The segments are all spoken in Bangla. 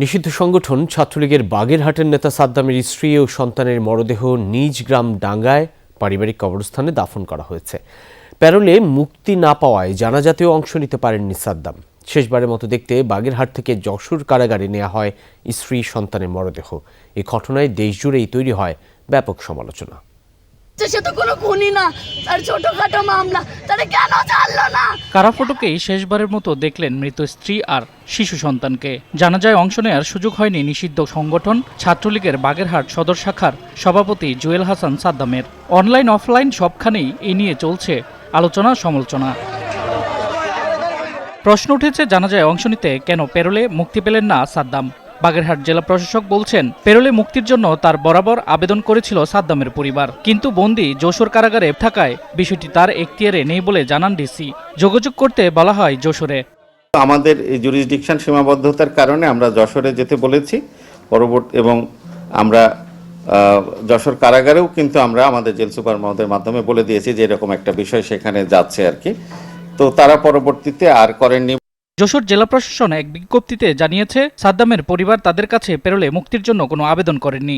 নিষিদ্ধ সংগঠন ছাত্রলীগের বাগেরহাটের নেতা সাদ্দামের স্ত্রী ও সন্তানের মরদেহ নিজ গ্রাম ডাঙ্গায় পারিবারিক কবরস্থানে দাফন করা হয়েছে। প্যারোলে মুক্তি না পাওয়ায় জানাজাতেও অংশ নিতে পারেননি সাদ্দাম। শেষবারের মতো দেখতে বাগেরহাট থেকে যশোর কারাগারে নেওয়া হয় স্ত্রী সন্তানের মরদেহ। এই ঘটনায় দেশজুড়েই তৈরি হয় ব্যাপক সমালোচনা। সে তো কোনো খুনি না, তার ছোটখাটো মামলা, তারা কেন জানলো না? কারাফটকেই শেষবারের মতো দেখলেন মৃত স্ত্রী আর শিশু সন্তানকে। জানাজায় অংশ নেওয়ার সুযোগ হয়নি নিষিদ্ধ সংগঠন ছাত্রলীগের বাগেরহাট সদর শাখার সভাপতি জুয়েল হাসান সাদ্দামের। অনলাইন অফলাইন সবখানেই এই নিয়ে চলছে আলোচনা সমালোচনা। প্রশ্ন উঠেছে জানাজায় অংশ নিতে কেন প্যারোলে মুক্তি পেলেন না সাদ্দাম। বাগেরহাট জেলা প্রশাসক বলছেন, প্যারোলে মুক্তির জন্য তার বরাবর আবেদন করেছিল সাদ্দামের পরিবার, কিন্তু বন্দী যশোর কারাগারে থাকায় বিষয়টি তার এখতিয়ারে নেই বলে জানান ডিসি। যোগাযোগ করতে বলা হয় যশোরে। আমাদের এই জুরিসডিকশন সীমাবদ্ধতার কারণে আমরা যশোরে যেতে বলেছি পরবর্তী, এবং আমরা যশোর কারাগারেও কিন্তু আমরা আমাদের জেল সুপার মহোদয়ের মাধ্যমে বলে দিয়েছি যে এরকম একটা বিষয় সেখানে যাচ্ছে আর কি। তো তারা পরবর্তীতে আর করেননি। যশোর জেলা প্রশাসন এক বিজ্ঞপ্তিতে জানিয়েছে, সাদ্দামের পরিবার তাদের কাছে প্যারোলে মুক্তির জন্য কোনো আবেদন করেননি।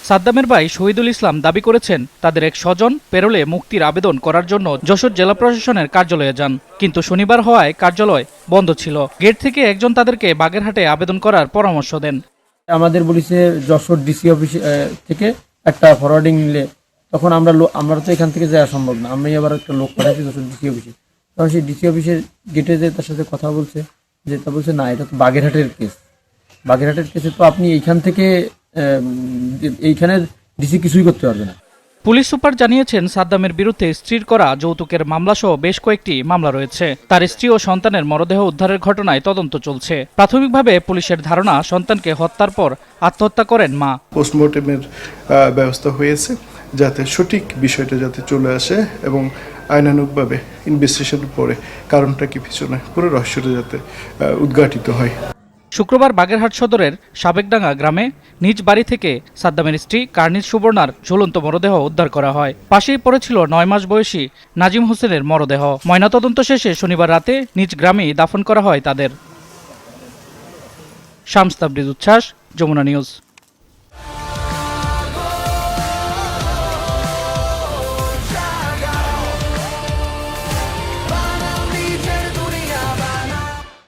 সাদ্দামের ভাই শহীদুল ইসলাম দাবি করেছেন, তাদের এক স্বজন প্যারোলে মুক্তির আবেদন করার জন্য যশোর জেলা প্রশাসনের কার্যালয়ে যান, কিন্তু শনিবার হওয়ায় কার্যালয় বন্ধ ছিল। গেট থেকে একজন তাদেরকে বাগেরহাটে আবেদন করার পরামর্শ দেন। আমাদের বলেছে যশোর ডিসি অফিস থেকে একটা ফরওয়ার্ডিং নিলে, তখন আমরা তো এখান থেকে যাওয়া সম্ভব না, আমি আবার একটা লোক পাঠাচ্ছি যশোর ডিসি অফিসে। তখন সেই ডিসি অফিসের গেটে যে তার সাথে কথা বলছে, যে তা বলছে না, এটা তো বাগেরহাটের কেস, বাগেরহাটের কেসে তো আপনি এইখান থেকে এইখানের ডিসি কিছুই করতে পারবে না। পুলিশ সুপার জানিয়েছেন, সাদ্দামের বিরুদ্ধে স্ত্রীর করা যৌতুকের মামলাসহ বেশ কয়েকটি মামলা রয়েছে। তার স্ত্রী ও সন্তানের মরদেহ উদ্ধারের ঘটনায় তদন্ত চলছে। প্রাথমিকভাবে পুলিশের ধারণা, সন্তানকে হত্যার পর আত্মহত্যা করেন মা। পোস্টমর্টেমের ব্যবস্থা হয়েছে যাতে সঠিক বিষয়টা যাতে চলে আসে এবং আইনানুগভাবে ইনভেস্টিগেশনের পরে কারণটা কি পিছনে পুরো রহস্যটা যাতে উদ্ঘাটিত হয়। শুক্রবার বাগেরহাট সদরের সাবেকডাঙ্গা গ্রামে নিজ বাড়ি থেকে সাদ্দামের স্ত্রী কার্নিস সুবর্ণার ঝুলন্ত মরদেহ উদ্ধার করা হয়। পাশেই পড়েছিল 9 মাস বয়সী নাজিম হোসেনের মরদেহ। ময়নাতদন্ত শেষে শনিবার রাতে নিজ গ্রামেই দাফন করা হয় তাদের। শামস তাবরিজ উচ্ছ্বাস, যমুনা নিউজ।